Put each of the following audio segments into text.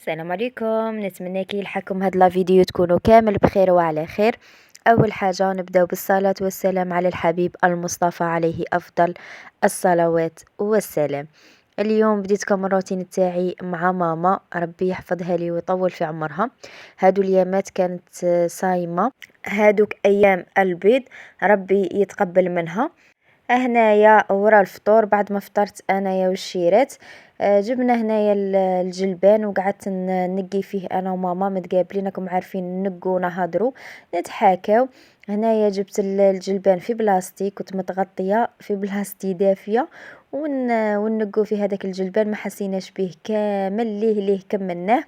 السلام عليكم، نتمنى كي يلحقكم هاد لا فيديو تكونوا كامل بخير وعلى خير. اول حاجه نبداو بالصلاه والسلام على الحبيب المصطفى عليه افضل الصلوات والسلام. اليوم بديتكم الروتين تاعي مع ماما، ربي يحفظها لي ويطول في عمرها. هادو اليامات كانت صايمه، هادوك ايام البيض، ربي يتقبل منها. هنايا ورا الفطور بعد ما فطرت انايا والشيرات، جبنا هنايا الجلبان وقعدت نقي فيه انا وماما متقابلين، راكم عارفين نقو نهضروا نتحاكاو. هنايا جبت الجلبان في بلاستيك، كنت متغطيه في بلاستيك دافيه، ونقو في هذاك الجلبان، ما حسيناش به كامل، ليه كملناه.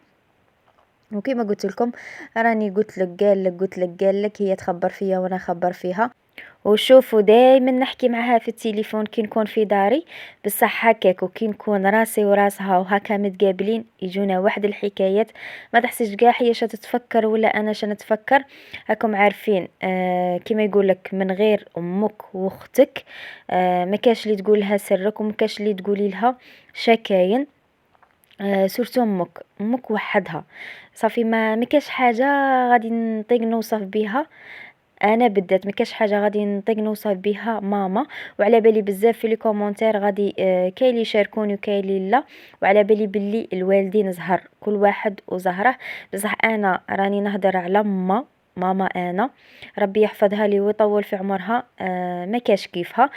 وكما قلت لكم راني قلت لك هي تخبر فيا وانا خبر فيها. وشوفوا دايما نحكي معها في التليفون كي نكون في داري، بصح هكاك وكي نكون راسي وراسها وهكا متقابلين يجونا واحد الحكايات ما تحسش كاع هي تتفكر ولا انا نتفكر. راكم عارفين كما يقولك من غير امك واختك ما كاش اللي تقولها سرك وما كاش اللي تقولي لها شكاين. سورتو امك وحدها صافي، ما كاش حاجه غادي نطيق نوصف بها. انا بالذات ما كاش حاجه غادي نطيق نوصل بها ماما، وعلى بالي بزاف في لي كومونتير غادي كاين اللي يشاركوني وكاين اللي لا، وعلى بالي باللي الوالدين زهر كل واحد وزهره. بصح انا راني نهضر على ماما انا، ربي يحفظها لي ويطول في عمرها. ما كاش كيفها.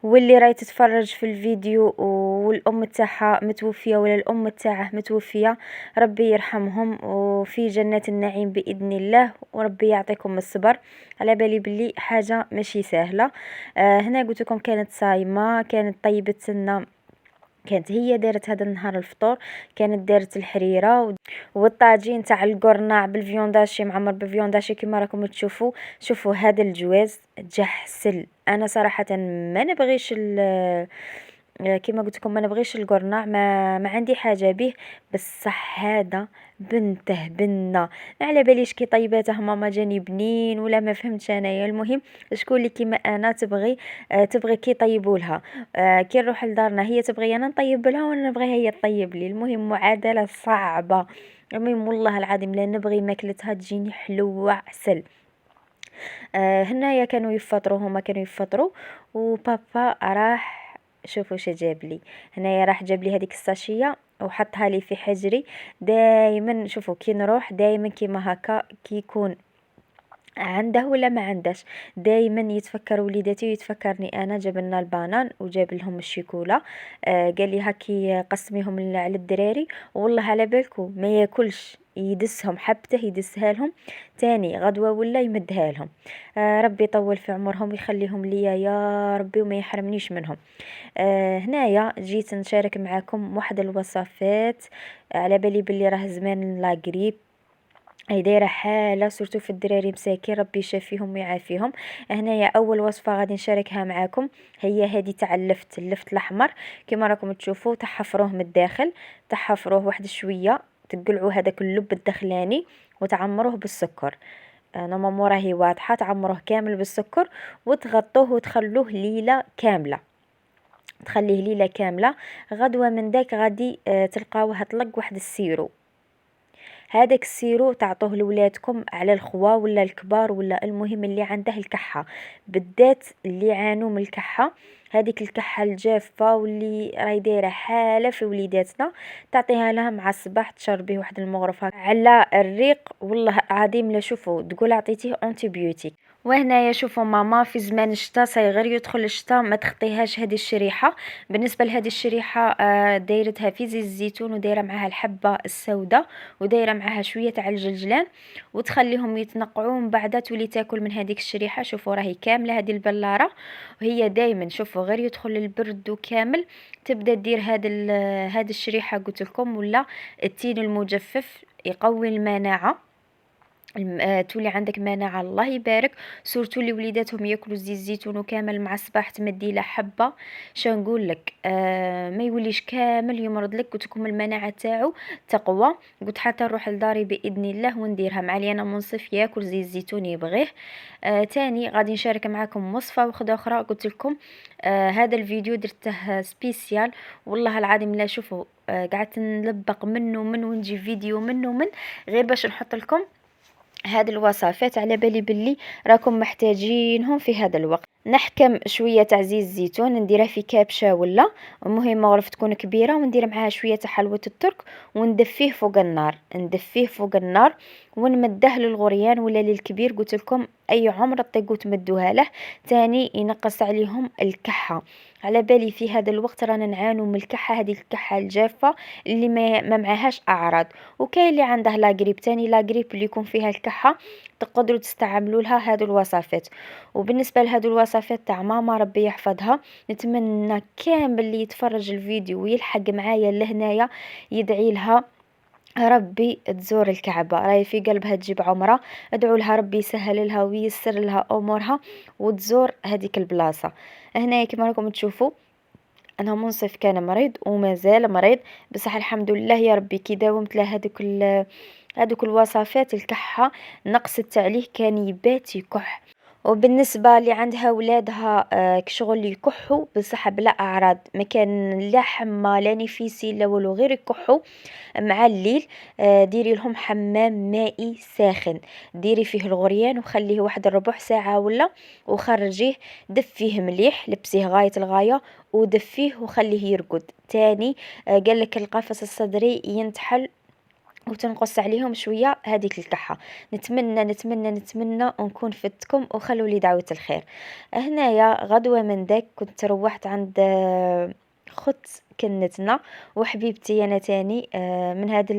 واللي راهي تتفرج في الفيديو والام تاعها متوفيه ولا الام تاعه متوفيه، ربي يرحمهم وفي جنات النعيم باذن الله، وربي يعطيكم الصبر. على بالي بلي حاجه ماشي سهله. هنا قلت لكم كانت صايمه، كانت طيبه سنه، كانت هي دارت هذا النهار الفطور، كانت دارت الحريره والطاجين تاع القرناع بالفيونداشي معمر بالفيونداشي كما راكم تشوفوا. شوفوا هذا الجواز جحسل، انا صراحه ما نبغيش كما قلت لكم ما نبغيش القرناع، ما عندي حاجه به. بصح هذا بنته بنا، ما على باليش كي طيباته ماما جاني بنين ولا ما فهمتش انايا. المهم شكون اللي كيما انا تبغي كي طيبولها. كي نروح لدارنا هي تبغي انا نطيب لها وانا نبغيها هي تطيب لي. المهم معادله صعبه. المهم والله العظيم لا نبغي ماكلتها تجيني حلوه عسل. هنايا كانوا يفطروا، هما كانوا يفطروا، وبابا راح شوفوا شا جاب لي. هنايا راح جاب لي هذيك الساشيه وحطها لي في حجري. دائما شوفوا كي نروح دائما كيما هكا كي يكون عنده ولا ما عندهش، دايما يتفكر وليداتي ويتفكرني انا. جاب لنا البنان وجاب لهم الشيكولا. قال لي هاكي قسميهم على الدراري، والله على بالكم ما ياكلش، يدسهم حبته يدسها لهم تاني غدوة ولا يمدها لهم. ربي يطول في عمرهم ويخليهم ليا يا ربي وما يحرمنيش منهم. هنايا جيت نشارك معاكم واحد الوصفات، على بالي باللي راه زمان لا قريب اي دايره حاله سورتو في الدراري مساكين، ربي يشافيهم ويعافيهم. هنايا اول وصفه غادي نشاركها معاكم هي هذه تاع اللفت الاحمر. كما راكم تشوفوا تحفروه من الداخل، تحفروه واحد شويه، تقلعوا هذاك اللب الدخلاني وتعمروه بالسكر. انا ماما راهي واضحه، تعمروه كامل بالسكر وتغطوه وتخلوه ليله كامله، تخليه ليله كامله. غدوه من داك غادي تلقاوه طلق واحد السيرو. هذاك السيرو تعطوه لولادكم على الخوا ولا الكبار ولا المهم اللي عنده الكحة، بالذات اللي يعانوا من الكحة. هذيك الكحة الجافة واللي راهي دايره حالة في وليداتنا، تعطيها لها مع الصباح تشربيه واحد المغرفة على الريق، والله عظيم لا شوفوا تقول عطيتيه انتيبيوتيك. وهنايا شوفوا ماما في زمان الشتاء صايغير يدخل الشتاء ما تخطيهاش هذه الشريحة. بالنسبة لهذه الشريحة دايرتها في زيت الزيتون ودايره معها الحبة السوداء ودايره معها شويه تاع الجلجلان، وتخليهم يتنقعوا من بعد تولي تاكل من هذيك الشريحه. شوفوا راهي كامله هذه البلاره، وهي دائما شوفوا غير يدخل البرد وكامل تبدا دير هذه الشريحه قلت لكم، ولا التين المجفف يقوي المناعه. تولي عندك مناعة الله يبارك. سورتو اللي وليداتهم ياكلوا زيت الزيتون وكامل مع الصباح تمدي له حبة. نقول لك ما يوليش كامل يمرض لك. قلت لكم المناعة تاعو تقوى. قلت حتى نروح لداري باذن الله ونديرها مع لي انا منصف ياكل زيت الزيتون يبغيه. تاني غادي نشارك معاكم وصفة وحدة اخرى. قلت لكم هذا الفيديو درته سبيسيال والله العظيم. لا شوفوا قعدت نلبق منه ونجي فيديو منه غير باش نحط لكم هاد الوصفات على بالي باللي راكم محتاجينهم في هذا الوقت. نحكم شويه تاع زيت الزيتون نديرها في كابشه ولا المهم غرف تكون كبيره وندير معاها شويه تاع حلوه الترك وندفيه فوق النار. ونمده للغريان ولا للكبير. قلت لكم اي عمر طيقوا تمدوها له. تاني ينقص عليهم الكحه. على بالي في هذا الوقت رانا نعانو من الكحه، هذه الكحه الجافه اللي ما معهاش اعراض. وكاين اللي عنده لاغريب. تاني لاغريب اللي يكون فيها الكحه تقدروا تستعملوا لها هذو الوصفات. وبالنسبه لهذو الوصفات تاع ماما ربي يحفظها، نتمنى كامل اللي يتفرج الفيديو ويلحق معايا لهنايا يدعي لها ربي تزور الكعبة. راهي في قلبها تجيب عمرة. ادعوا لها ربي يسهل لها وييسر لها امورها وتزور هذيك البلاصة. هنا كما راكم تشوفوا انا منصف كان مريض وما زال مريض، بصح الحمد لله يا ربي كي داومت له هذوك الوصفات الكحة نقصت عليه كان يبات يكح. وبالنسبة اللي عندها ولادها كشغل يكحوا بصح بلا أعراض، ما كان لا حمى لا نفيسي لا والو غير يكحوا مع الليل، ديري لهم حمام مائي ساخن. ديري فيه الغريان وخليه واحد ربع ساعة ولا وخرجيه. دفيه مليح لبسيه غاية الغاية ودفيه وخليه يرقد. تاني قالك القفص الصدري ينتحل وتنقص عليهم شوية هذيك الكحة. نتمنى نكون فدتكم وخلوا لي دعوة الخير. هنايا غدوة من داك كنت روحت عند خت كنتنا وحبيبتي انا تاني من هذا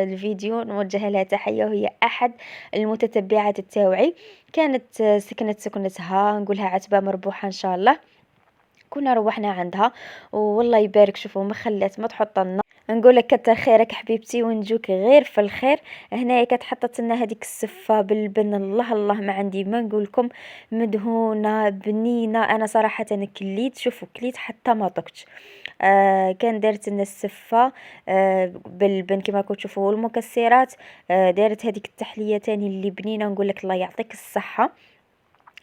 الفيديو نوجه لها تحية وهي احد المتتبعات التاوعي. كانت سكنتها نقولها عتبة مربوحة ان شاء الله. كنا روحنا عندها والله يبارك. شوفوا ما خلات ما تحط لنا. نقولك كتر خيرك حبيبتي ونجوك غير في الخير. هنايا كتحطت لنا هذيك السفه بالبن الله ما عندي ما نقولكم مدهونه بنينه. انا صراحه كليت. شوفوا كليت حتى ما طقتش. كان دارت لنا السفه بالبن كما راكم تشوفوا والمكسرات. دارت هذيك التحليه تاني اللي بنينه. نقولك الله يعطيك الصحه.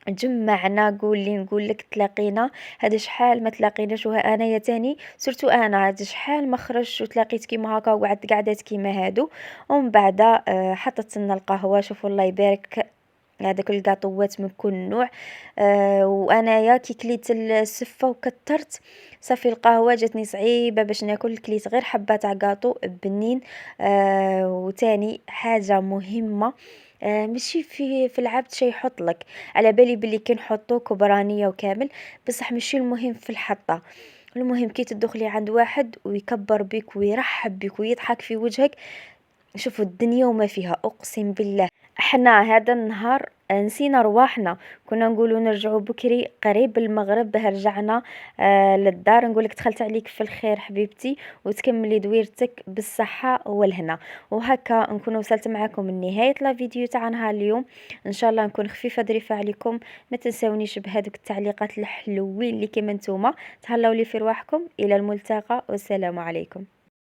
جمعنا قولي نقول لك تلاقينا هذا شحال ما تلاقيناش. انا يا تاني سورتو انا هذا شحال ما خرجت وتلاقيت كيما هكا وقعدت قعدات كيما هادو. ومن بعد حطت لنا القهوه. شوفوا الله يبارك هذاك الكاطوات من كل نوع. وانايا كي كليت السفه وكترت صافي القهوه جاتني صعيبه باش ناكل. كليت غير حبه تاع كاطو بنين. وتاني حاجه مهمه ماشي في العبد شي يحط لك. على بالي باللي كنحطو كبرانيه وكامل بصح ماشي المهم في الحطه. المهم كي تدخلي عند واحد ويكبر بك ويرحب بك ويضحك في وجهك. شوفوا الدنيا وما فيها اقسم بالله. احنا هذا النهار نسينا رواحنا. كنا نقولوا نرجعوا بكري قريب المغرب رجعنا للدار. نقولك دخلت عليك في الخير حبيبتي وتكملي دويرتك بالصحة والهنا. وهكا نكون وصلت معكم لنهاية لا فيديو تاع نهار اليوم. ان شاء الله نكون خفيفة ظريفة عليكم. ما تنسونيش بهذوك التعليقات الحلوين اللي كما نتوما. تهلاو لي في رواحكم. الى الملتقى والسلام عليكم.